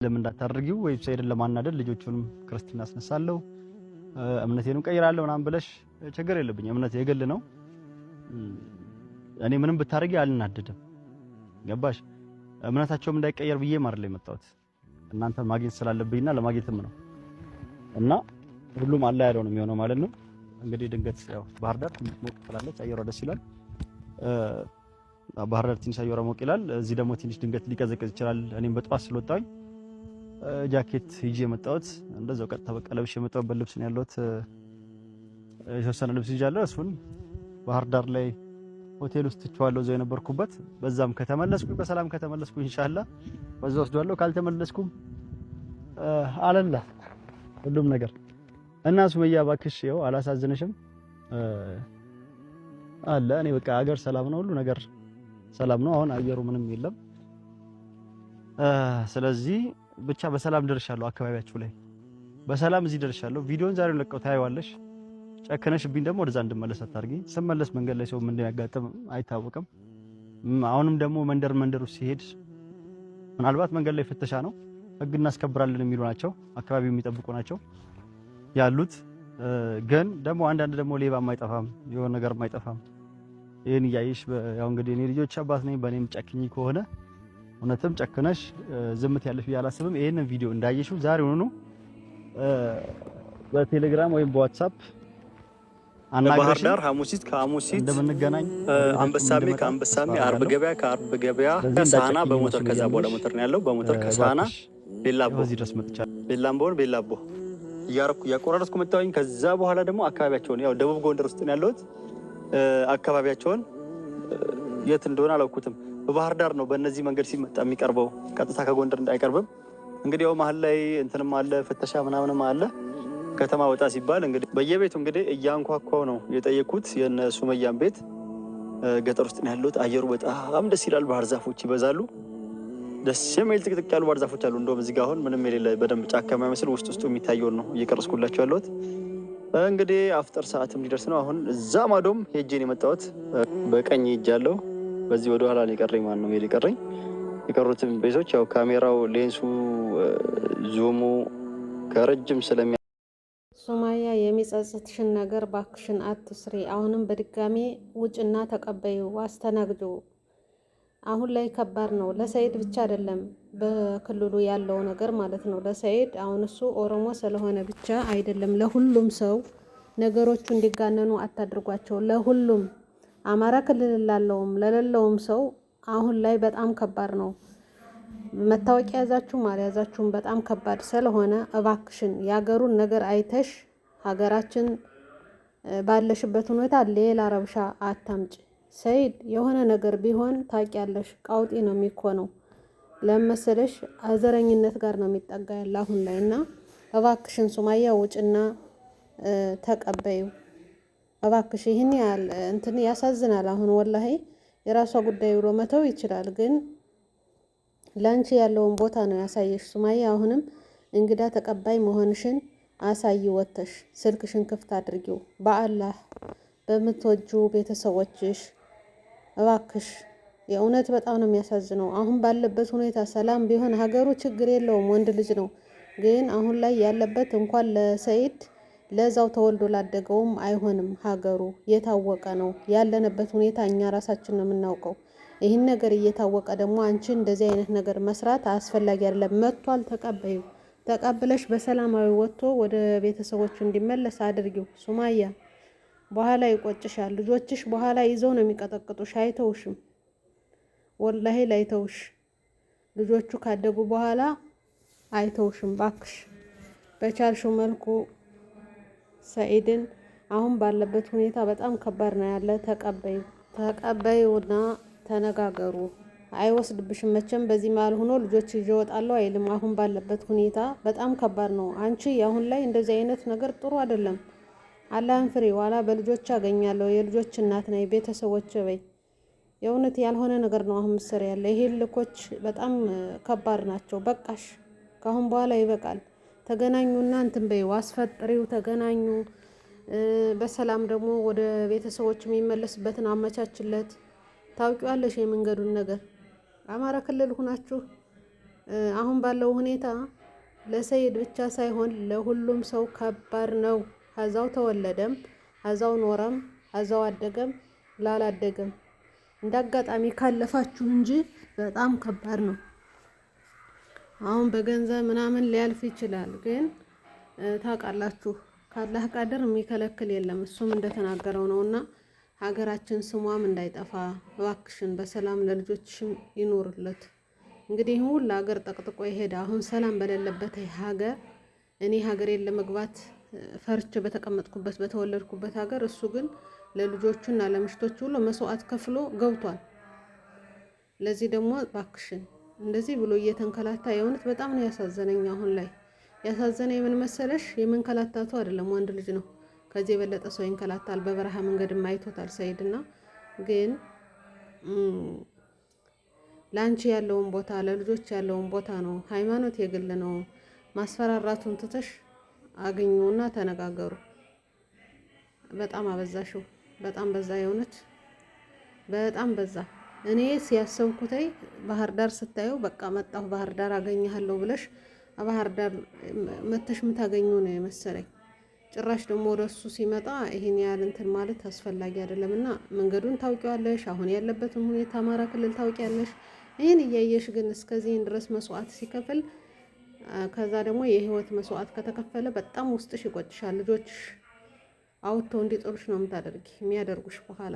ለምን እንዳታደርጊው ወይ ሳይደል ለማናደድ ልጆቹንም ክርስትና አስነሳለሁ እምነቴንም ቀይራለሁ ምናምን ብለሽ ችግር የለብኝ እምነት የግል ነው እኔ ምንም ብታረጊ አልናደድም ገባሽ እምነታቸውም እንዳይቀየር ብዬ ማርለ የመጣሁት እናንተ ማግኘት ስላለብኝና ለማግኘትም ነው እና ሁሉም አላ ያለው ነው የሚሆነው ማለት ነው እንግዲህ ድንገት ያው ባህር ዳር ሞቅ ትላለች አየሯ ደስ ይላል ባህር ዳር ትንሽ አየሯ ሞቅ ይላል እዚህ ደግሞ ትንሽ ድንገት ሊቀዘቅዝ ይችላል እኔም በጧት ስለወጣሁኝ ጃኬት ይዤ መጣሁት እንደዛው ቀጥታ በቃ ለብሼ መጣሁበት ልብስ ነው ያለሁት የተወሰነ ልብስ ይዣለሁ እሱን ባህር ዳር ላይ ሆቴል ውስጥ ተቻለሁ ዘው የነበርኩበት በዛም ከተመለስኩ በሰላም ከተመለስኩ ኢንሻአላህ በዛው ወስዷለሁ ካልተመለስኩም አለላ ሁሉም ነገር እና ሱመያ ባክሽ ይኸው አላሳዝነሽም አለ እኔ በቃ ሀገር ሰላም ነው ሁሉ ነገር ሰላም ነው አሁን አየሩ ምንም የለም ስለዚህ ብቻ በሰላም ደርሻለሁ አካባቢያችሁ ላይ በሰላም እዚህ ደርሻለሁ ቪዲዮን ዛሬው ለቀው ታይዋለሽ ጨከነሽብኝ ደግሞ ወደዛ እንድመለስ አታርጊ ስመለስ መንገድ ላይ ሰው ምን እንደሚያጋጥም አይታወቅም አሁንም ደግሞ መንደር ውስጥ ሲሄድ ምናልባት መንገድ ላይ ፍተሻ ነው ህግ እናስከብራለን የሚሉ ናቸው አካባቢው የሚጠብቁ ናቸው ያሉት ግን ደግሞ አንዳንድ ደግሞ ሌባ የማይጠፋም የሆነ ነገር የማይጠፋም ይሄን ያይሽ ያው እንግዲህ እኔ ልጆች አባት ነኝ በእኔም ጨክኝ ከሆነ እውነትም ጨክነሽ ዝምት ያለሽ ያላስብም ይሄንን ቪዲዮ እንዳይሽው ዛሬውኑ ነው በቴሌግራም ወይም በዋትስአፕ ባህር ዳር ሐሙሲት ከሐሙሲት እንደምንገናኝ አንበሳሜ ከአንበሳሜ አርብ ገበያ ከአርብ ገበያ ከሳና በሞተር ከዛ በኋላ ሞተር ነው ያለው በሞተር ከሳና ቤላቦ እዚህ ድረስ መጥቻለሁ ቤላቦ ያቆራረጥኩ መጣሁኝ ከዛ በኋላ ደግሞ አካባቢያቸውን ያው ደቡብ ጎንደር ውስጥ ነው ያለሁት አካባቢያቸውን የት እንደሆነ አላውቁትም በባህር ዳር ነው በእነዚህ መንገድ ሲመጣ የሚቀርበው ቀጥታ ከጎንደር እንዳይቀርብም እንግዲህ ያው መሀል ላይ እንትንም አለ ፍተሻ ምናምንም አለ ከተማ ወጣ ሲባል እንግዲህ በየቤቱ እንግዲህ እያንኳኳው ነው የጠየቁት የነ ሱመያን ቤት ገጠር ውስጥ ነው ያሉት አየሩ በጣም ደስ ይላል ባህር ዛፎች ይበዛሉ ደስ የሚል ጥቅጥቅ ያሉ ባህር ዛፎች አሉ እንደውም እዚህ ጋር አሁን ምንም የሌለ በደንብ ጫካ የማይመስል ውስጡ የሚታየው ነው እየቀረስኩላችሁ ያለሁት እንግዲህ አፍጠር ሰዓትም ሊደርስ ነው አሁን እዛ ማዶም ሄጄን የመጣሁት በቀኝ ሄጃለሁ በዚህ ወደ ኋላ ነው የቀረኝ ማን ነው የቀረኝ የቀሩትም ቤቶች ያው ካሜራው ሌንሱ ዙሙ ከረጅም ስለሚ ሱማያ የሚጸጽትሽን ነገር ባክሽን አትስሪ አሁንም በድጋሚ ውጭና ተቀበዩ አስተናግዱ አሁን ላይ ከባድ ነው ለሰይድ ብቻ አይደለም በክልሉ ያለው ነገር ማለት ነው ለሰይድ አሁን እሱ ኦሮሞ ስለሆነ ብቻ አይደለም ለሁሉም ሰው ነገሮቹ እንዲጋነኑ አታድርጓቸው ለሁሉም አማራ ክልል ላለውም ለሌለውም ሰው አሁን ላይ በጣም ከባድ ነው መታወቂያ ያዛችሁም አልያዛችሁም በጣም ከባድ ስለሆነ እባክሽን ያገሩን ነገር አይተሽ ሀገራችን ባለሽበት ሁኔታ ሌላ ረብሻ አታምጪ ሰይድ የሆነ ነገር ቢሆን ታውቂያለሽ ቃውጢ ነው የሚኮነው ለመሰለሽ አዘረኝነት ጋር ነው የሚጠጋ ያለ አሁን ላይና እባክሽን ሱማያ ውጭና ተቀበዩ እባክሽ ይሄን ያህል እንትን ያሳዝናል አሁን ወላሂ የራሷ ጉዳይ ብሎ መተው ይችላል ግን ላንቺ ያለውን ቦታ ነው ያሳየሽ ሱማያ አሁንም እንግዳ ተቀባይ መሆንሽን አሳይ ወተሽ ስልክሽን ክፍት አድርጊው በአላህ በምትወጁ ቤተሰቦችሽ እባክሽ የእውነት በጣም ነው የሚያሳዝነው አሁን ባለበት ሁኔታ ሰላም ቢሆን ሀገሩ ችግር የለውም ወንድ ልጅ ነው ግን አሁን ላይ ያለበት እንኳን ለሰይድ ለዛው ተወልዶ ላደገውም አይሆንም ሀገሩ የታወቀ ነው ያለንበት ሁኔታ እኛ ራሳችን ነው የምናውቀው ይሄን ነገር እየታወቀ ደግሞ አንቺ እንደዚህ አይነት ነገር መስራት አስፈላጊ አይደለም መጥቷል ተቀበለሽ በሰላማዊ ወጥቶ ወደ ቤተሰቦቹ እንዲመለስ አድርጊው ሱማያ በኋላ ይቆጭሻል ልጆችሽ በኋላ ይዘው ነው የሚቀጠቅጡሽ አይተውሽም ወላሂ ላይተውሽ ልጆቹ ካደጉ በኋላ አይተውሽም ባክሽ በቻልሽው መልኩ ሰይድን አሁን ባለበት ሁኔታ በጣም ከባድ ነው ያለ ተቀበዩና ተነጋገሩ አይወስድብሽም መቼም በዚህ መሃል ሆኖ ልጆች ይወጣሉ አይልም አሁን ባለበት ሁኔታ በጣም ከባድ ነው አንቺ አሁን ላይ እንደዚህ አይነት ነገር ጥሩ አይደለም አላህን ፍሪ ዋላ በልጆች አገኛለሁ የልጆች እናት ነኝ ቤተሰቦች በይ የእውነት ያልሆነ ነገር ነው አሁን መስር ያለ ይሄ ልኮች በጣም ከባድ ናቸው በቃሽ ካሁን በኋላ ይበቃል ተገናኙና እንትን በይው አስፈጥሪው ተገናኙ በሰላም ደግሞ ወደ ቤተሰቦች የሚመለስበትን አመቻችለት ታውቂዋለሽ የመንገዱን ነገር አማራ ክልል ሆናችሁ አሁን ባለው ሁኔታ ለሰይድ ብቻ ሳይሆን ለሁሉም ሰው ከባድ ነው። ከዛው ተወለደም ከዛው ኖረም ከዛው አደገም ላላደገም እንዳጋጣሚ ካለፋችሁ እንጂ በጣም ከባድ ነው። አሁን በገንዘብ ምናምን ሊያልፍ ይችላል፣ ግን ታውቃላችሁ ካላህ ቀድር የሚከለክል የለም። እሱም እንደተናገረው ነውና ሀገራችን ስሟም እንዳይጠፋ እባክሽን በሰላም ለልጆችሽም ይኖርለት። እንግዲህ ሁሉ ሀገር ጠቅጥቆ የሄደ አሁን ሰላም በሌለበት ሀገር እኔ ሀገሬን ለመግባት ፈርቼ በተቀመጥኩበት በተወለድኩበት ሀገር እሱ ግን ለልጆቹና ለምሽቶቹ ሁሉ መስዋዕት ከፍሎ ገብቷል። ለዚህ ደግሞ እባክሽን እንደዚህ ብሎ እየተንከላታ የእውነት በጣም ነው ያሳዘነኝ። አሁን ላይ ያሳዘነኝ ምን መሰለሽ? የመንከላታቱ አይደለም ወንድ ልጅ ነው። ከዚህ የበለጠ ሰው ይንከላታል። በበረሃ መንገድም አይቶታል ሰይድና ግን ላንቺ ያለውን ቦታ ለልጆች ያለውን ቦታ ነው። ሃይማኖት የግል ነው። ማስፈራራቱን ትተሽ አግኙና ተነጋገሩ። በጣም አበዛሽው። በጣም በዛ፣ የእውነት በጣም በዛ። እኔ ሲያሰብኩተይ ባህር ዳር ስታየው በቃ መጣሁ ባህር ዳር አገኘሃለሁ ብለሽ ባህር ዳር መተሽ የምታገኙ ነው የመሰለኝ። ጭራሽ ደግሞ ወደሱ ሲመጣ ይሄን ያህል እንትን ማለት አስፈላጊ አይደለምና መንገዱን ታውቂዋለሽ። አሁን ያለበትን ሁኔታ አማራ ክልል ታውቂያለሽ። ይህን እያየሽ ግን እስከዚህን ድረስ መስዋዕት ሲከፍል ከዛ ደግሞ የህይወት መስዋዕት ከተከፈለ በጣም ውስጥሽ ይቆጭሻል። ልጆችሽ አውጥተው እንዲጥሉሽ ነው የምታደርጊ የሚያደርጉሽ። በኋላ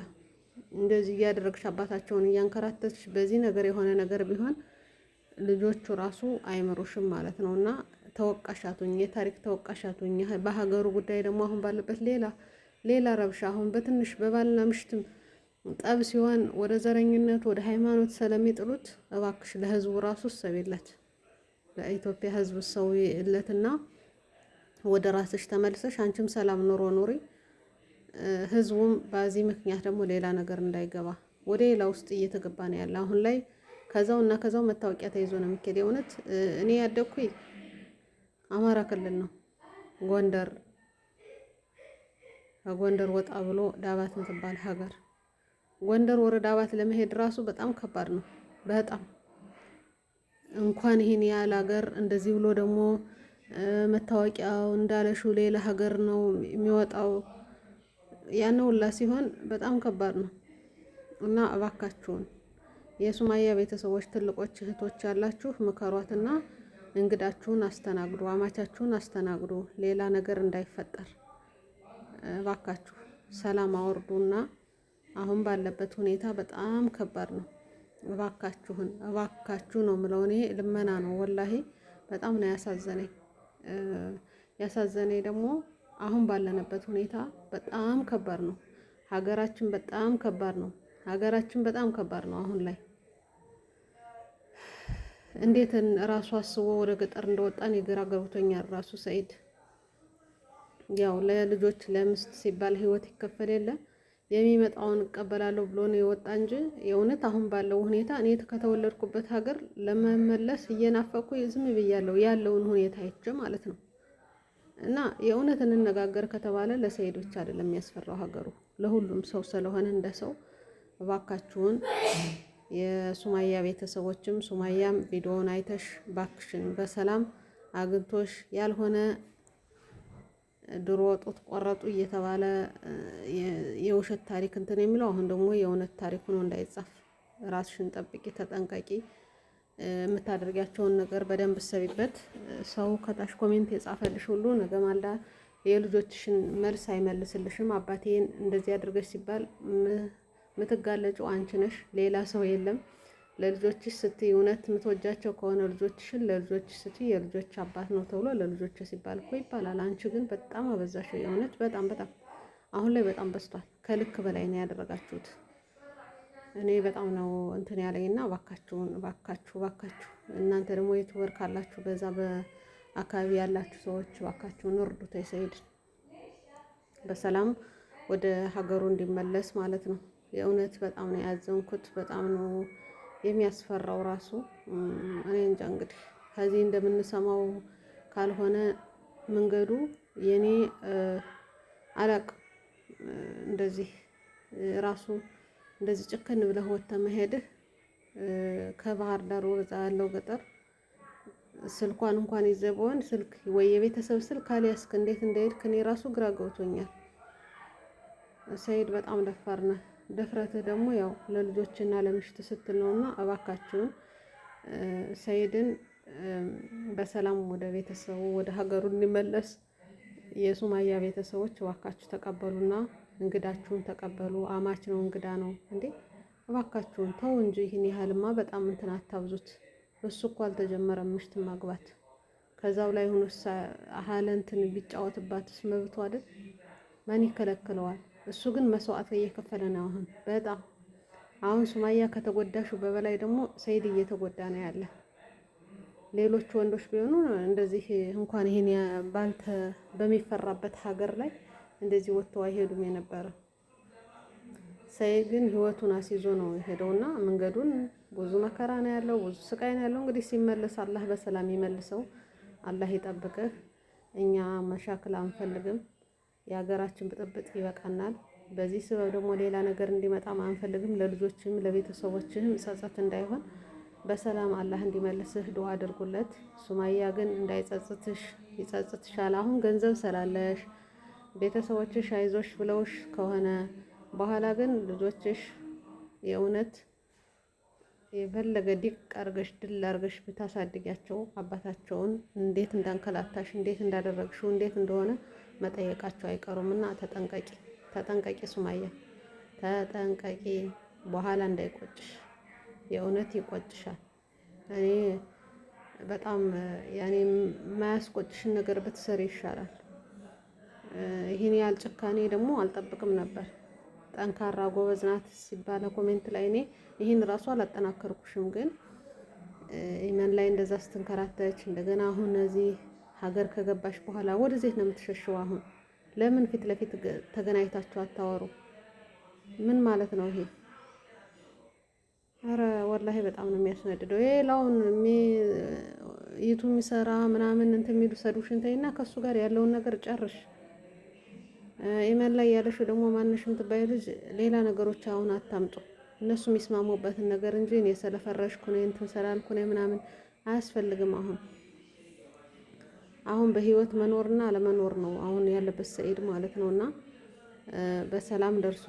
እንደዚህ እያደረግሽ አባታቸውን እያንከራተትሽ በዚህ ነገር የሆነ ነገር ቢሆን ልጆቹ ራሱ አይምሩሽም ማለት ነው። እና ተወቃሻቱኝ፣ የታሪክ ተወቃሻቱኝ። በሀገሩ ጉዳይ ደግሞ አሁን ባለበት ሌላ ረብሻ አሁን በትንሽ በባልና ምሽትም ጠብ ሲሆን ወደ ዘረኝነት ወደ ሃይማኖት ስለሚጥሉት እባክሽ ለህዝቡ ራሱ ሰብይለት፣ ለኢትዮጵያ ህዝብ ሰውይለትና ወደ ራስሽ ተመልሰሽ አንቺም ሰላም ኑሮ ኑሪ። ህዝቡም በዚህ ምክንያት ደግሞ ሌላ ነገር እንዳይገባ ወደ ሌላ ውስጥ እየተገባ ነው ያለ አሁን ላይ። ከዛው እና ከዛው መታወቂያ ተይዞ ነው የሚኬድ። የእውነት እኔ ያደኩኝ አማራ ክልል ነው፣ ጎንደር። ከጎንደር ወጣ ብሎ ዳባት የምትባል ሀገር። ጎንደር ወደ ዳባት ለመሄድ ራሱ በጣም ከባድ ነው። በጣም እንኳን ይሄን ያህል ሀገር እንደዚህ ብሎ ደግሞ መታወቂያው እንዳለሹ ሌላ ሀገር ነው የሚወጣው። ያን ሁላ ሲሆን በጣም ከባድ ነው እና እባካችሁን የሱማያ ቤተሰቦች ትልቆች እህቶች ያላችሁ ምከሯትና እንግዳችሁን አስተናግዱ፣ አማቻችሁን አስተናግዱ። ሌላ ነገር እንዳይፈጠር እባካችሁ ሰላም አወርዱና አሁን ባለበት ሁኔታ በጣም ከባድ ነው። እባካችሁ ነው የምለው። እኔ ልመና ነው ወላሂ። በጣም ነው ያሳዘነኝ። ያሳዘነኝ ደግሞ አሁን ባለንበት ሁኔታ በጣም ከባድ ነው። ሀገራችን በጣም ከባድ ነው። በጣም ከባድ ነው። አሁን ላይ እንዴት ራሱ አስቦ ወደ ገጠር እንደወጣን የግራ ገብቶኛል። ራሱ ሰይድ ያው ለልጆች ለምስት ሲባል ህይወት ይከፈል የለ የሚመጣውን እቀበላለሁ ብሎ ነው የወጣ እንጂ የእውነት አሁን ባለው ሁኔታ እኔ ከተወለድኩበት ሀገር ለመመለስ እየናፈኩ ዝም ብያለሁ፣ ያለውን ሁኔታ አይቼ ማለት ነው። እና የእውነት እንነጋገር ከተባለ ለሰይድ ብቻ አይደለም የሚያስፈራው ሀገሩ ለሁሉም ሰው ስለሆነ እንደ ሰው እባካችሁን የሱማያ ቤተሰቦችም ሱማያም ቪዲዮውን አይተሽ ባክሽን በሰላም አግኝቶሽ ያልሆነ ድሮ ጡት ቆረጡ እየተባለ የውሸት ታሪክ እንትን የሚለው አሁን ደግሞ የእውነት ታሪክ ሆኖ እንዳይጻፍ ራስሽን ጠብቂ፣ ተጠንቀቂ። የምታደርጊያቸውን ነገር በደንብ ሰቢበት። ሰው ከታች ኮሜንት የጻፈልሽ ሁሉ ነገ ማልዳ የልጆችሽን መልስ አይመልስልሽም። አባቴን እንደዚህ አድርገሽ ሲባል ምትጋለጪው አንቺ ነሽ፣ ሌላ ሰው የለም። ለልጆችሽ ስትይ እውነት የምትወጃቸው ከሆነ ልጆችሽን ለልጆችሽ ስትይ የልጆች አባት ነው ተብሎ ለልጆች ሲባል እኮ ይባላል። አንቺ ግን በጣም አበዛሽው። የእውነት በጣም አሁን ላይ በጣም በዝቷል። ከልክ በላይ ነው ያደረጋችሁት። እኔ በጣም ነው እንትን ያለኝና እባካችሁ እናንተ ደግሞ ዩቲዩበር ካላችሁ በዛ በአካባቢ ያላችሁ ሰዎች እባካችሁን እርዱት። ሰይድ በሰላም ወደ ሀገሩ እንዲመለስ ማለት ነው። የእውነት በጣም ነው ያዘንኩት። በጣም ነው የሚያስፈራው ራሱ። እኔ እንጃ እንግዲህ ከዚህ እንደምንሰማው ካልሆነ መንገዱ የኔ አላቅም። እንደዚህ ራሱ እንደዚህ ጭከን ብለህ ወጥተህ መሄድህ ከባህር ዳር ወዛ ያለው ገጠር ስልኳን እንኳን ይዘበውን ስልክ ወይ የቤተሰብ ስልክ አልያዝክ እንዴት እንደሄድክ እኔ ራሱ ግራ ገብቶኛል። ሰይድ በጣም ደፋር ነህ። ድፍረትህ ደግሞ ያው ለልጆችና ለምሽት ስትል ነውና እባካችሁን ሰይድን በሰላም ወደ ቤተሰቡ ወደ ሀገሩ እንዲመለስ የሱማያ ቤተሰቦች እባካችሁ ተቀበሉና እንግዳችሁን ተቀበሉ። አማች ነው እንግዳ ነው እንዴ? እባካችሁን ተው እንጂ ይህን ያህልማ በጣም እንትን አታብዙት። እሱ እኮ አልተጀመረም ምሽት ማግባት። ከዛው ላይ ሆኖ አሃለ እንትን ቢጫወትባትስ መብቱ አይደል? ማን ይከለክለዋል? እሱ ግን መስዋዕት እየከፈለ ነው በጣም አሁን ሱማያ ከተጎዳሹ በበላይ ደግሞ ሰይድ እየተጎዳ ነው ያለ። ሌሎች ወንዶች ቢሆኑ እንደዚህ እንኳን ይሄን ባልተ በሚፈራበት ሀገር ላይ እንደዚህ ወጥተው አይሄዱም የነበረ። ሰይድ ግን ህይወቱን አስይዞ ነው የሄደውና መንገዱን ብዙ መከራ ነው ያለው፣ ብዙ ስቃይ ነው ያለው። እንግዲህ ሲመለስ አላህ በሰላም ይመልሰው፣ አላህ ይጠብቅህ። እኛ መሻክል አንፈልግም። የሀገራችን ብጥብጥ ይበቃናል። በዚህ ስበብ ደግሞ ሌላ ነገር እንዲመጣም አንፈልግም። ለልጆችም ለቤተሰቦችም ጸጸት እንዳይሆን በሰላም አላህ እንዲመልስህ ዱዓ አድርጉለት። ሱማያ ግን እንዳይጸጽትሽ፣ ይጸጽትሻል። አሁን ገንዘብ ስላለሽ ቤተሰቦችሽ አይዞሽ ብለውሽ ከሆነ በኋላ ግን ልጆችሽ የእውነት የፈለገ ዲቅ አርገሽ ድል አርገሽ ብታሳድጊያቸው አባታቸውን እንዴት እንዳንከላታሽ እንዴት እንዳደረግሽው እንዴት እንደሆነ መጠየቃቸው አይቀሩምና ተጠንቀቂ፣ ተጠንቀቂ ሱማያ ተጠንቀቂ። በኋላ እንዳይቆጭሽ፣ የእውነት ይቆጭሻል። እኔ በጣም ያኔ የማያስቆጭሽን ነገር ብትሰሪ ይሻላል። ይሄን ያህል ጭካኔ ደግሞ አልጠብቅም ነበር። ጠንካራ ጎበዝ ናት ሲባል ኮሜንት ላይ እኔ ይሄን ራሱ አላጠናከርኩሽም፣ ግን ኢማን ላይ እንደዛ ስትንከራተች እንደገና አሁን እዚህ ሀገር ከገባሽ በኋላ ወደዚህ ነው የምትሸሽው። አሁን ለምን ፊት ለፊት ተገናኝታችሁ አታወሩ? ምን ማለት ነው ይሄ? አረ ወላሂ በጣም ነው የሚያስነድደው። ይሄ ላውን ይቱ የሚሰራ ምናምን እንትን የሚሉ ሰዱሽን ተይና ከሱ ጋር ያለውን ነገር ጨርሽ። ኢማን ላይ ያለሽው ደግሞ ማንሽም ትባይ ልጅ ሌላ ነገሮች አሁን አታምጡ። እነሱ የሚስማሙበትን ነገር እንጂ እኔ ስለፈረሽኩ ነው እንትን ስላልኩ ነው ምናምን አያስፈልግም። አሁን በህይወት መኖርና አለመኖር ነው አሁን ያለበት ሰኢድ ማለት ነውና በሰላም ደርሶ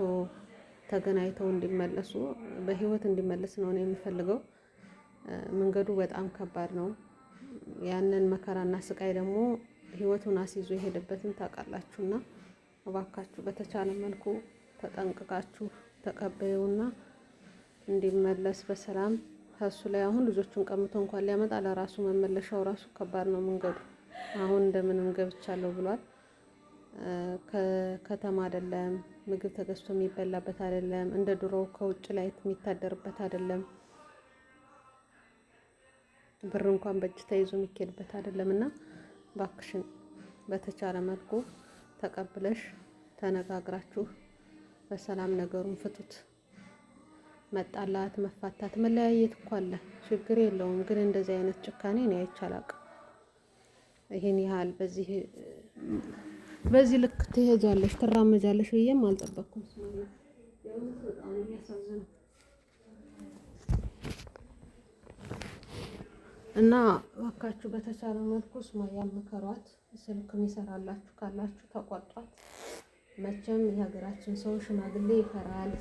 ተገናኝተው እንዲመለሱ በህይወት እንዲመለስ ነው የምፈልገው። መንገዱ በጣም ከባድ ነው። ያንን መከራና ስቃይ ደግሞ ህይወቱን አስይዞ የሄደበትን ታውቃላችሁና እባካችሁ በተቻለ መልኩ ተጠንቅቃችሁ ተቀበዩና እንዲመለስ በሰላም ከሱ ላይ አሁን ልጆቹን ቀምቶ እንኳን ሊያመጣ ለራሱ መመለሻው ራሱ ከባድ ነው መንገዱ። አሁን እንደምንም ገብቻለሁ ብሏል። ከከተማ አይደለም፣ ምግብ ተገዝቶ የሚበላበት አይደለም፣ እንደ ድሮው ከውጭ ላይ የሚታደርበት አይደለም፣ ብር እንኳን በእጅ ተይዞ የሚኬድበት አይደለምና ባክሽን በተቻለ መልኩ ተቀብለሽ ተነጋግራችሁ በሰላም ነገሩን ፍቱት። መጣላት፣ መፋታት፣ መለያየት እኮ አለ፣ ችግር የለውም። ግን እንደዚህ አይነት ጭካኔ ነው አይቻላቅ። ይሄን ያህል በዚህ ልክ ትሄጃለሽ ትራመጃለሽ ብዬም አልጠበቅኩም። በጣም የሚያሳዝነው እና እባካችሁ በተቻለ መልኩ ሱማያን ምከሯት። ስልክ የሚሰራላችሁ ካላችሁ ተቆጧት። መቼም የሀገራችን ሰው ሽማግሌ ይፈራል፣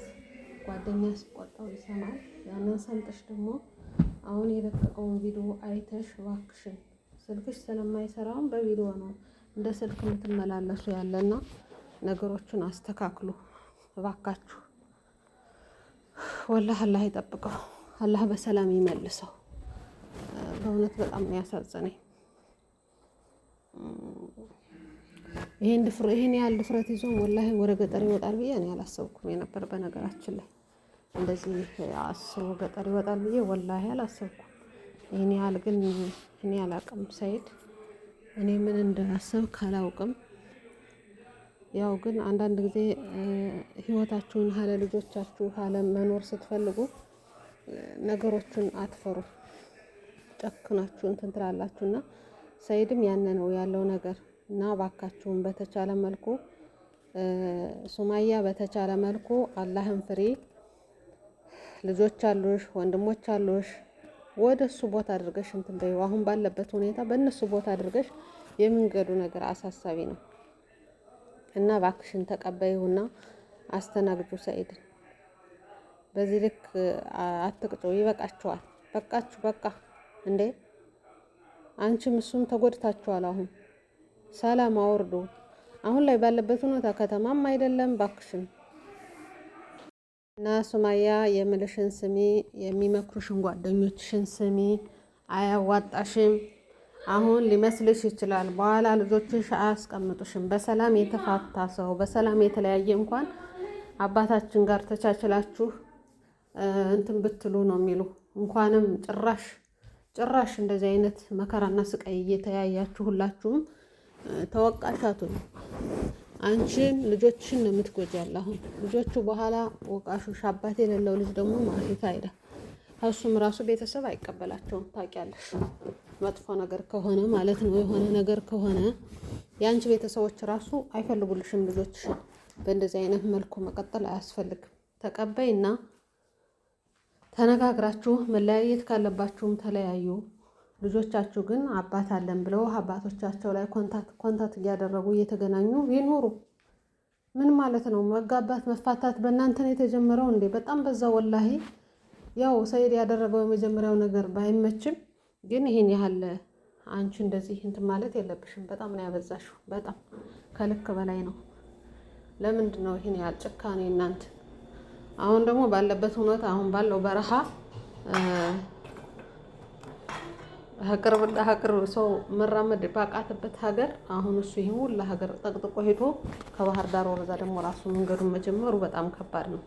ጓደኛ ሲቆጣው ይሰማል። ያንን ሰምተሽ ደግሞ አሁን የለቀቀውን ቪዲዮ አይተሽ እባክሽን ስልክሽ ስለማይሰራውን በቪዲዮ ነው እንደ ስልክ የምትመላለሱ ያለና ነገሮችን አስተካክሉ እባካችሁ። ወላሂ አላህ ይጠብቀው፣ አላህ በሰላም ይመልሰው። በእውነት በጣም ነው ያሳዘነኝ። ይሄን ያህል ድፍረት ይዞም ወላሂ ወደ ገጠር ይወጣል ብዬ እኔ አላሰብኩም የነበር። በነገራችን ላይ እንደዚህ አስሮ ገጠር ይወጣል ብዬ ወላሂ አላሰብኩም። ይሄን ያህል ግን እኔ አላውቅም ሰኢድ፣ እኔ ምን እንዳሰብክ አላውቅም። ያው ግን አንዳንድ ጊዜ ህይወታችሁን ሀለ ልጆቻችሁ ሀለ መኖር ስትፈልጉ ነገሮችን አትፈሩ፣ ጨክናችሁ እንትን ትላላችሁና ሰኢድም ያነ ነው ያለው ነገር እና ባካችሁን በተቻለ መልኩ ሱማያ በተቻለ መልኩ አላህን ፍሪ። ልጆች አሉሽ፣ ወንድሞች አሉሽ፣ ወደ እሱ ቦታ አድርገሽ እንትን በይው። አሁን ባለበት ሁኔታ በእነሱ ቦታ አድርገሽ የመንገዱ ነገር አሳሳቢ ነው እና እባክሽን ተቀበይውና አስተናግጁ ሰኢድን። በዚህ ልክ አትቅጩ። ይበቃችኋል። በቃችሁ በቃ እንዴ! አንቺም እሱም ተጎድታችኋል። አሁን ሰላም አውርዱ። አሁን ላይ ባለበት ሁኔታ ከተማም አይደለም። እባክሽን እና ሱማያ የምልሽን ስሚ፣ የሚመክሩሽን ጓደኞችሽን ስሚ። አያዋጣሽም። አሁን ሊመስልሽ ይችላል፣ በኋላ ልጆችሽ አያስቀምጡሽም። በሰላም የተፋታ ሰው በሰላም የተለያየ እንኳን አባታችን ጋር ተቻችላችሁ እንትን ብትሉ ነው የሚሉ። እንኳንም ጭራሽ እንደዚህ አይነት መከራና ስቃይ እየተያያችሁ ሁላችሁም ተወቃሻቱ ነው። አንቺም ልጆችሽን ነው የምትጎጃል። አሁን ልጆቹ በኋላ ወቃሹሽ። አባት የሌለው ልጅ ደግሞ ማፊት አይዳ እሱም ራሱ ቤተሰብ አይቀበላቸውም። ታውቂያለሽ፣ መጥፎ ነገር ከሆነ ማለት ነው። የሆነ ነገር ከሆነ የአንቺ ቤተሰቦች ራሱ አይፈልጉልሽም ልጆችሽን። በእንደዚህ አይነት መልኩ መቀጠል አያስፈልግም። ተቀበይና ተነጋግራችሁ መለያየት ካለባችሁም ተለያዩ። ልጆቻችሁ ግን አባት አለን ብለው አባቶቻቸው ላይ ኮንታክት እያደረጉ እየተገናኙ ይኖሩ። ምን ማለት ነው? መጋባት መፋታት በእናንተ ነው የተጀመረው እንዴ? በጣም በዛ ወላሂ። ያው ሰኢድ ያደረገው የመጀመሪያው ነገር ባይመችም ግን ይሄን ያህል አንቺ እንደዚህ እንትን ማለት የለብሽም። በጣም ነው ያበዛሽው። በጣም ከልክ በላይ ነው። ለምንድን ነው ይሄን ያህል ጭካኔ እናንተ? አሁን ደግሞ ባለበት ሁኔታ አሁን ባለው በረሃ ቅርብ ሰው መራመድ ባቃተበት ሀገር አሁን እሱ ይሄን ሁሉ ሀገር ጠቅጥቆ ሄዶ ከባህር ዳር ወረዛ ደግሞ ራሱ መንገዱን መጀመሩ በጣም ከባድ ነው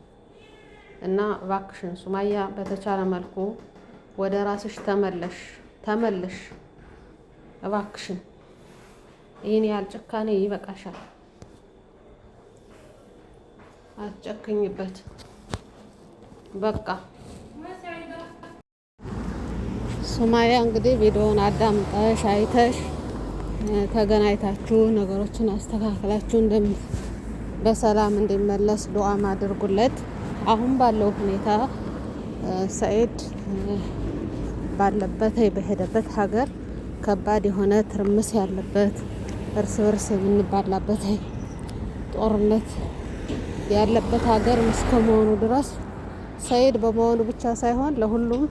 እና እባክሽን ሱማያ በተቻለ መልኩ ወደ ራስሽ ተመለሽ እባክሽን። ይሄን ያህል ጭካኔ ይበቃሻል። አትጨክኝበት በቃ። ሱማያ እንግዲህ ቪዲዮውን አዳምጠሽ አይተሽ ተገናኝታችሁ ነገሮችን አስተካክላችሁ በሰላም እንዲመለስ ዱዓም አድርጉለት። አሁን ባለው ሁኔታ ሰኢድ ባለበት በሄደበት ሀገር ከባድ የሆነ ትርምስ ያለበት እርስ በርስ የምንባላበት ጦርነት ያለበት ሀገር እስከመሆኑ ድረስ ሰኢድ በመሆኑ ብቻ ሳይሆን ለሁሉም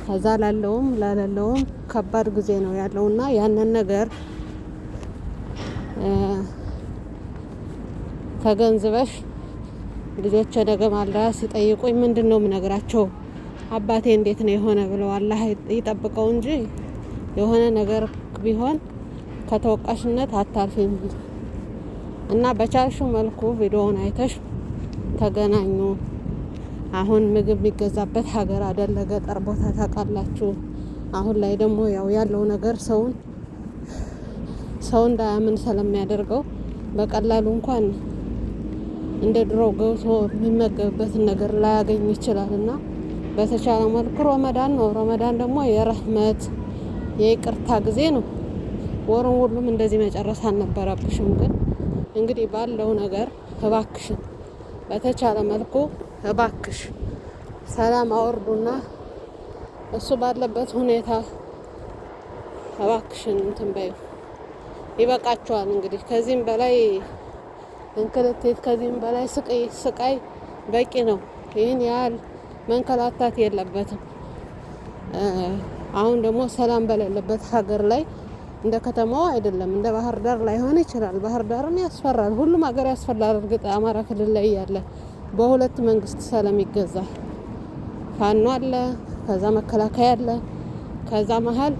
ከዛ ላለውም ከባድ ጊዜ ነው ያለውና ያንን ነገር ተገንዝበሽ ልጆች ነገ ማልዳ ሲጠይቁኝ ምንድን ነው የምነግራቸው? አባቴ እንዴት ነው የሆነ ብለው አላህ ይጠብቀው እንጂ የሆነ ነገር ቢሆን ከተወቃሽነት አታልፊም እና በቻልሽው መልኩ ቪዲዮውን አይተሽ ተገናኙ። አሁን ምግብ የሚገዛበት ሀገር አይደለ፣ ገጠር ቦታ ታውቃላችሁ። አሁን ላይ ደግሞ ያለው ነገር ሰው እንዳያምን ስለሚያደርገው በቀላሉ እንኳን እንደ ድሮው ገብቶ የሚመገብበትን ነገር ላያገኝ ይችላል እና በተቻለ መልኩ ረመዳን ነው። ረመዳን ደግሞ የረህመት የይቅርታ ጊዜ ነው። ወሩን ሁሉም እንደዚህ መጨረስ አልነበረብሽም። ግን እንግዲህ ባለው ነገር እባክሽን በተቻለ መልኩ እባክሽ ሰላም አወርዱና እሱ ባለበት ሁኔታ እባክሽን እንትን በይው። ይበቃቸዋል። እንግዲህ ከዚህም በላይ እንክልቴት ከዚህም በላይ ስቃይ በቂ ነው። ይህን ያህል መንከላታት የለበትም። አሁን ደግሞ ሰላም በሌለበት ሀገር ላይ እንደ ከተማው አይደለም፣ እንደ ባህር ዳር ላይሆን ይችላል። ባህር ዳርም ያስፈራል። ሁሉም ሀገር ያስፈራል። እርግጥ አማራ ክልል ላይ ያለ በሁለት መንግስት ሰላም ይገዛል። ፋኖ አለ፣ ከዛ መከላከያ አለ፣ ከዛ መሀል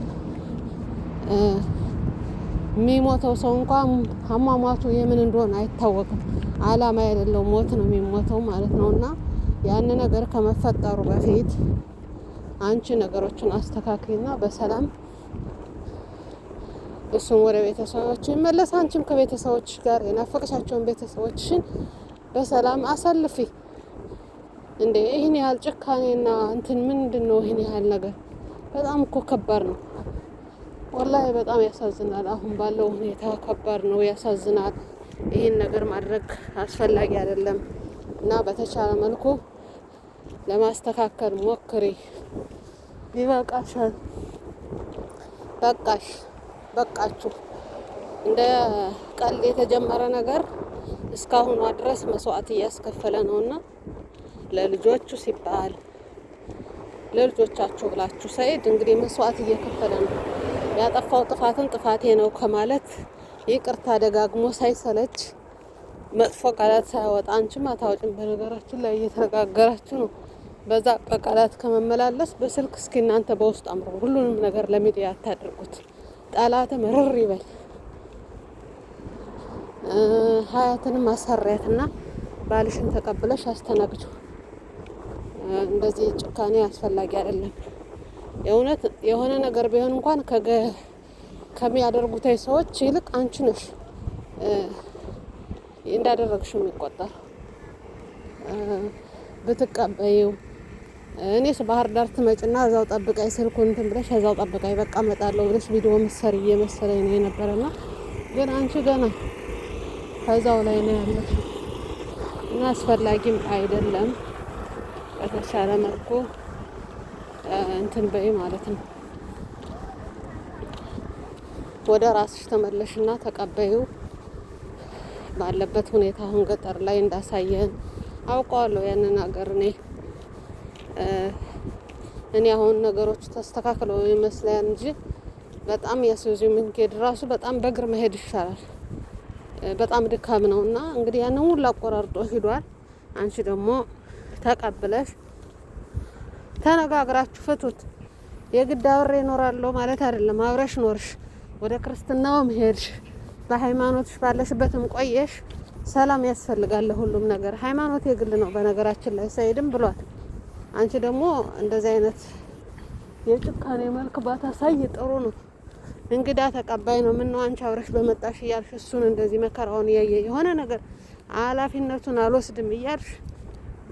የሚሞተው ሰው እንኳን አሟሟቱ የምን እንደሆነ አይታወቅም። አላማ የሌለው ሞት ነው የሚሞተው ማለት ነው። እና ያን ነገር ከመፈጠሩ በፊት አንቺ ነገሮችን አስተካክልና በሰላም እሱም ወደ ቤተሰቦች ይመለስ፣ አንቺም ከቤተሰቦች ጋር የናፈቀሻቸውን ቤተሰቦችሽን በሰላም አሳልፊ። እንዴ ይህን ያህል ጭካኔና እንትን ምንድን ነው? ይህን ያህል ነገር በጣም እኮ ከባድ ነው። ወላሂ በጣም ያሳዝናል። አሁን ባለው ሁኔታ ከባድ ነው፣ ያሳዝናል። ይህን ነገር ማድረግ አስፈላጊ አይደለም እና በተቻለ መልኩ ለማስተካከል ሞክሪ ይበቃሻል። በቃሽ፣ በቃችሁ። እንደ ቀልድ የተጀመረ ነገር እስካሁኗ ድረስ መስዋዕት እያስከፈለ ነውና ለልጆቹ ሲባል ለልጆቻችሁ ብላችሁ ሰኢድ እንግዲህ መስዋዕት እየከፈለ ነው። ያጠፋው ጥፋትን ጥፋቴ ነው ከማለት ይቅርታ ደጋግሞ ሳይሰለች መጥፎ ቃላት ሳያወጣ አንቺም አታወጭም። በነገራችን ላይ እየተነጋገራችሁ ነው። በዛ በቃላት ከመመላለስ በስልክ እስኪ እናንተ በውስጥ አምሮ ሁሉንም ነገር ለሚዲያ አታድርጉት። ጠላትም ርር ይበል። ሀያትንም አሰሪያትና ባልሽን ተቀብለሽ አስተናግጁ። እንደዚህ ጭካኔ አስፈላጊ አይደለም። የእውነት የሆነ ነገር ቢሆን እንኳን ከሚያደርጉት ሰዎች ይልቅ አንቺ ነሽ እንዳደረግሽ የሚቆጠር ብትቀበይው። እኔስ ባህር ዳር ትመጭና እዛው ጠብቀኝ ስልኩን እንትን ብለሽ እዛው ጠብቀኝ በቃ እመጣለሁ ብለሽ ቪዲዮ መሰሪ እየመሰለኝ ነው የነበረና ግን አንቺ ገና ከዛው ላይ ነው ያለሽ እና አስፈላጊም አይደለም። በተሻለ መልኩ እንትን በይ ማለት ነው። ወደ ራስሽ ተመለሽና ተቀበዩ ባለበት ሁኔታ። አሁን ገጠር ላይ እንዳሳየን አውቀዋለሁ ያንን ሀገር እኔ አሁን ነገሮች ተስተካክለው ይመስላል እንጂ በጣም ያስዙ መንገድ ራሱ በጣም በእግር መሄድ ይሻላል። በጣም ድካም ነውና እንግዲህ ያንን ሁሉ አቆራርጦ ሂዷል። አንቺ ደግሞ ተቀብለሽ ተነጋግራችሁ ፍቱት። የግድ አብሬ እኖራለሁ ማለት አይደለም። አብረሽ ኖርሽ ወደ ክርስትናውም ሄድሽ በሃይማኖትሽ ባለሽበትም ቆየሽ ሰላም ያስፈልጋል ሁሉም ነገር። ሃይማኖት የግል ነው በነገራችን ላይ ሰኢድም ብሏል። አንቺ ደግሞ እንደዚህ አይነት የጭካኔ መልክ ባታሳይ ጥሩ ነው። እንግዳ ተቀባይ ነው። ምነው አንቺ አብረሽ በመጣሽ እያልሽ እሱን እንደዚህ መከራውን እያየ የሆነ ነገር ኃላፊነቱን አልወስድም እያልሽ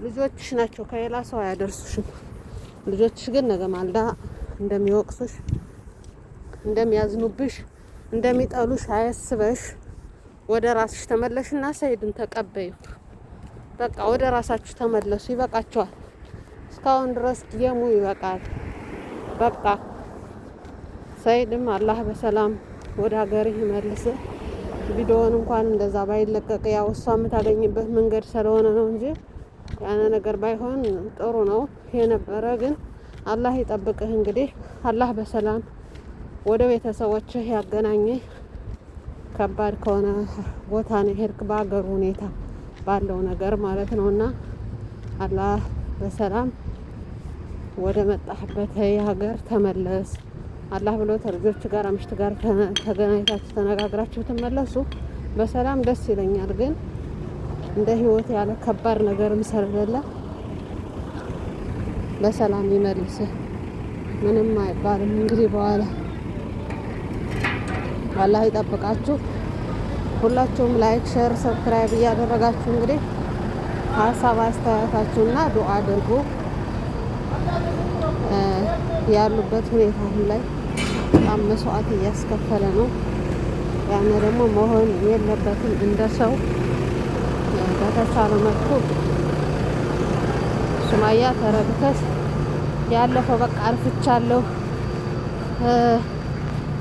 ልጆችሽ ናቸው ከሌላ ሰው አያደርሱሽም። ልጆችሽ ግን ነገ ማልዳ እንደሚወቅሱሽ፣ እንደሚያዝኑብሽ፣ እንደሚጠሉሽ አያስበሽ። ወደ ራስሽ ተመለሽና ሰኢድን ተቀበዩ። በቃ ወደ ራሳችሁ ተመለሱ። ይበቃችኋል። እስካሁን ድረስ ጌሙ ይበቃል። በቃ ሰኢድም አላህ በሰላም ወደ ሀገርህ ይመልስ። ቪዲዮውን እንኳን እንደዛ ባይለቀቅ ያው እሷ የምታገኝበት መንገድ ስለሆነ ነው እንጂ ያነ ነገር ባይሆን ጥሩ ነው የነበረ። ግን አላህ ይጠብቅህ። እንግዲህ አላህ በሰላም ወደ ቤተሰቦችህ ያገናኝህ። ከባድ ከሆነ ቦታ ነው ሄድክ በአገሩ ሁኔታ ባለው ነገር ማለት ነውና አላህ በሰላም ወደ መጣህበት ሀገር ተመለስ። አላህ ብሎ ከልጆች ጋር ምሽት ጋር ተገናኝታችሁ ተነጋግራችሁ ተመለሱ። በሰላም ደስ ይለኛል። ግን እንደ ህይወት ያለ ከባድ ነገርም ስለሌለ በሰላም ይመልስ። ምንም አይባልም። እንግዲህ በኋላ አላህ ይጠብቃችሁ። ሁላችሁም ላይክ፣ ሼር፣ ሰብስክራይብ እያደረጋችሁ እንግዲህ ሀሳብ አስተያየታችሁና ዱአ አድርጉ። ያሉበት ሁኔታ አሁን ላይ በጣም መስዋዕት እያስከፈለ ነው። ያነ ደግሞ መሆን የለበትም። እንደ ሰው በተቻለ መልኩ ሱማያ ተረድተሽ ያለፈው በቃ አልፍቻለሁ፣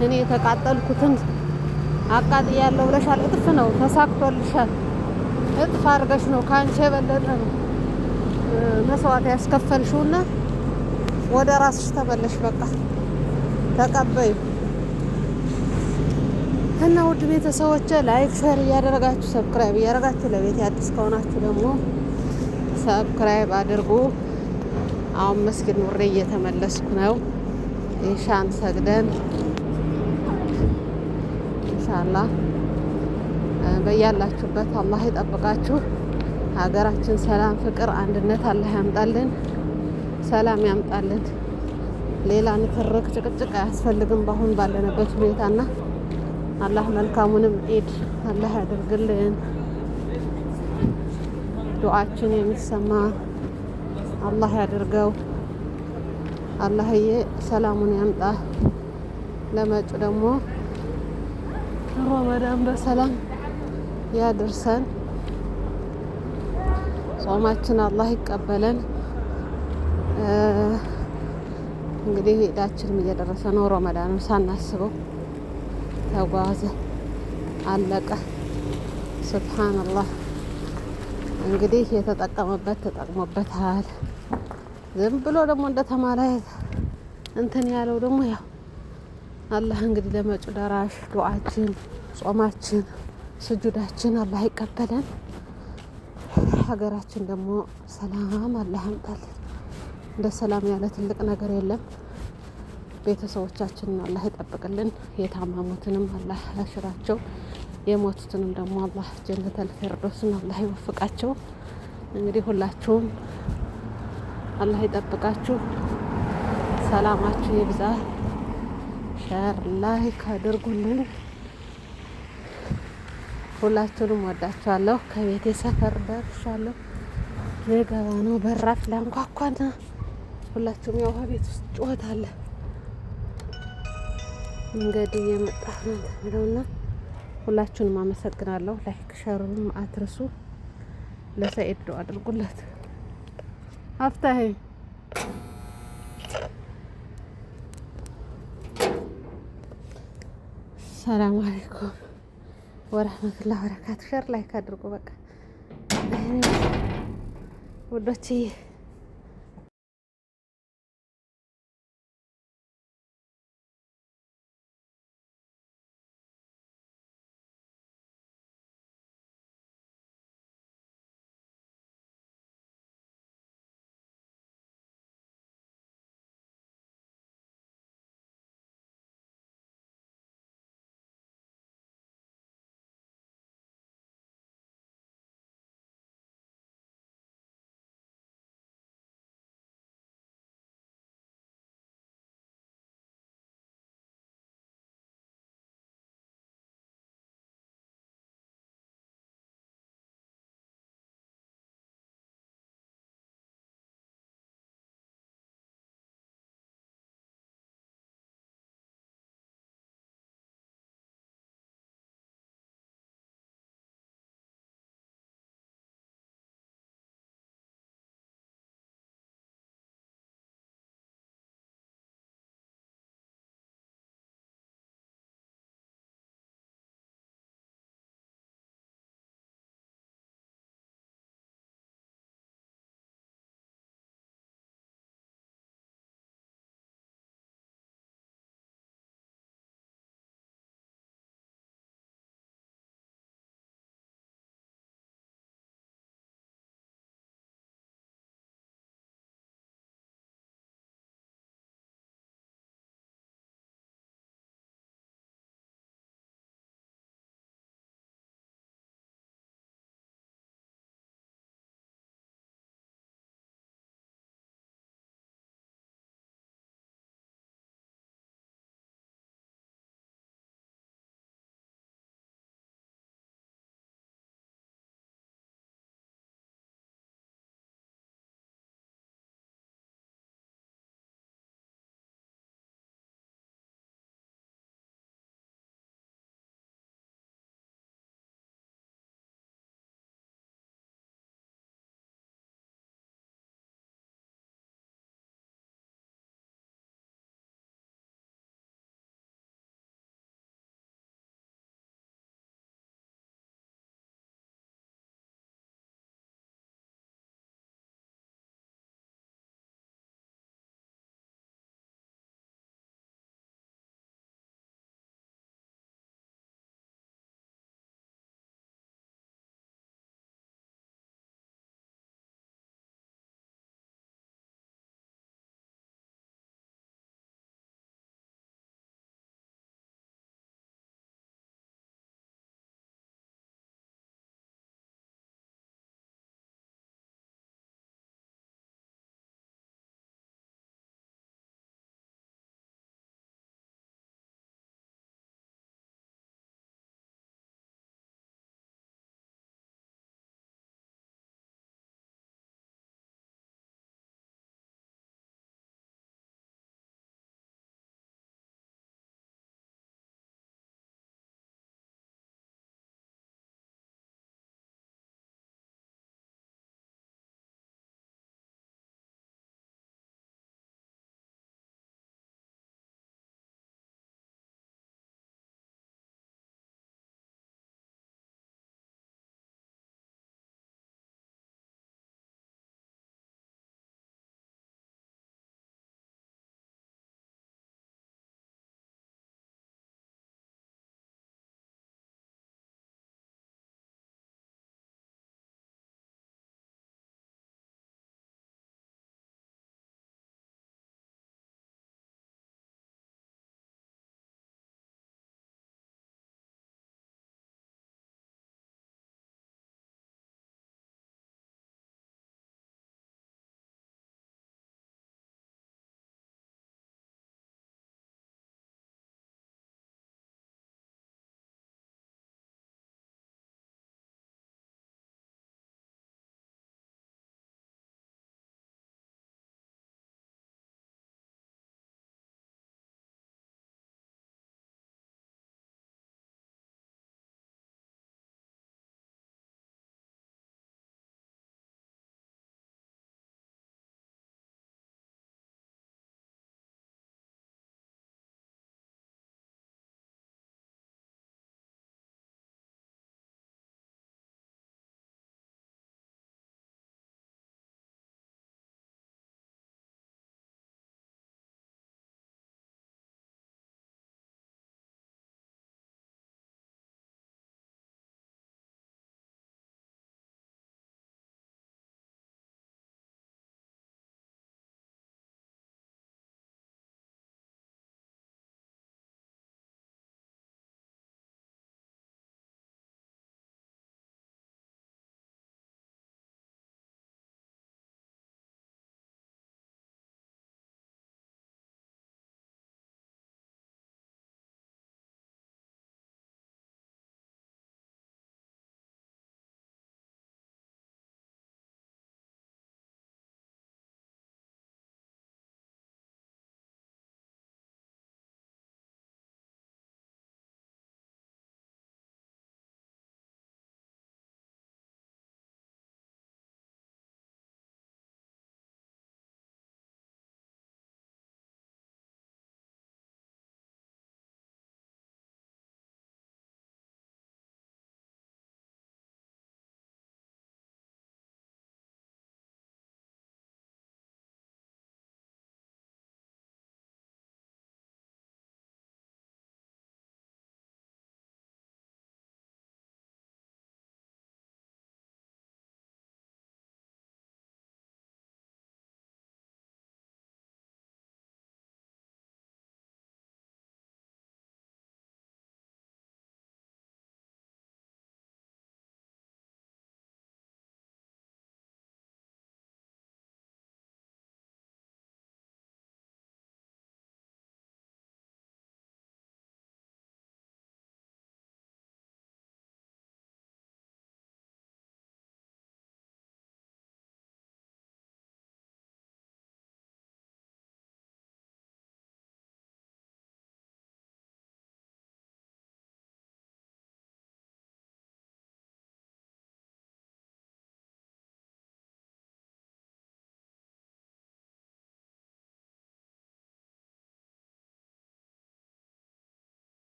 እኔ የተቃጠልኩትን አቃጥያለሁ ብለሻል። እጥፍ ነው ተሳክቶልሻል። እጥፍ አድርገሽ ነው ከአንቺ የበለጠ ነው መስዋዕት ያስከፈልሽውና ወደ ራስሽ ተመለሽ። በቃ ተቀበዩ እና ውድ ቤተሰቦቼ ላይክ ሼር እያደረጋችሁ ሰብስክራይብ እያደረጋችሁ ለቤት አዲስ ከሆናችሁ ደግሞ ሰብስክራይብ አድርጉ። አሁን መስጊድ ኑሬ እየተመለስኩ ነው። ኢሻን ሰግደን ኢንሻአላህ በያላችሁበት አላህ ይጠብቃችሁ። ሀገራችን ሰላም፣ ፍቅር፣ አንድነት አላህ ያምጣልን። ሰላም ያምጣልን። ሌላ ንትርክ ጭቅጭቅ አያስፈልግም በአሁን ባለንበት ሁኔታና አላህ መልካሙንም ኢድ አላህ ያደርግልን። ዱዓችን የሚሰማ አላህ ያደርገው። አላህዬ ሰላሙን ያምጣ። ለመጩ ደግሞ ረመዳን በሰላም ያድርሰን። ጾማችን አላህ ይቀበለን። እንግዲህ ዒዳችንም እየደረሰ ነው። ረመዳንም ሳናስበው ተጓዘ፣ አለቀ። ሱብሃንአላህ። እንግዲህ የተጠቀመበት ተጠቅሞበታል። ዝም ብሎ ደግሞ እንደተማለ እንትን ያለው ደግሞ ያው አላህ እንግዲህ ለመጪው ደራሽ ዱዓችን፣ ጾማችን፣ ስጁዳችን አላህ ይቀበለን። ሀገራችን ደግሞ ሰላም አላህ ያምጣልን። እንደ ሰላም ያለ ትልቅ ነገር የለም። ቤተሰቦቻችንን አላህ ይጠብቅልን። የታመሙትንም አላህ ያሽራቸው። የሞቱትንም ደግሞ አላህ ጀነተል ፊርደውስን አላህ ይወፍቃቸው። እንግዲህ ሁላችሁም አላህ ይጠብቃችሁ። ሰላማችሁ ይብዛ። ሸር ላይክ አድርጉልኝ። ሁላችሁንም ወዳችኋለሁ። ከቤቴ ሰፈር ደርሻለሁ። ልገባ ነው። በራፍ ላንኳኳና ሁላችሁም ያው ቤት ውስጥ ጩኸት አለ። እንግዲህ የመጣሁ ነው ተብለውና ሁላችሁንም አመሰግናለሁ። ላይክ ሸሩንም አትርሱ። ለሰኢድ ዱአ አድርጉለት። አፍታሄ ሰላም አለይኩም ወራህመቱላሂ ወበረካቱ። ሸር ላይክ አድርጉ። በቃ ውዶችዬ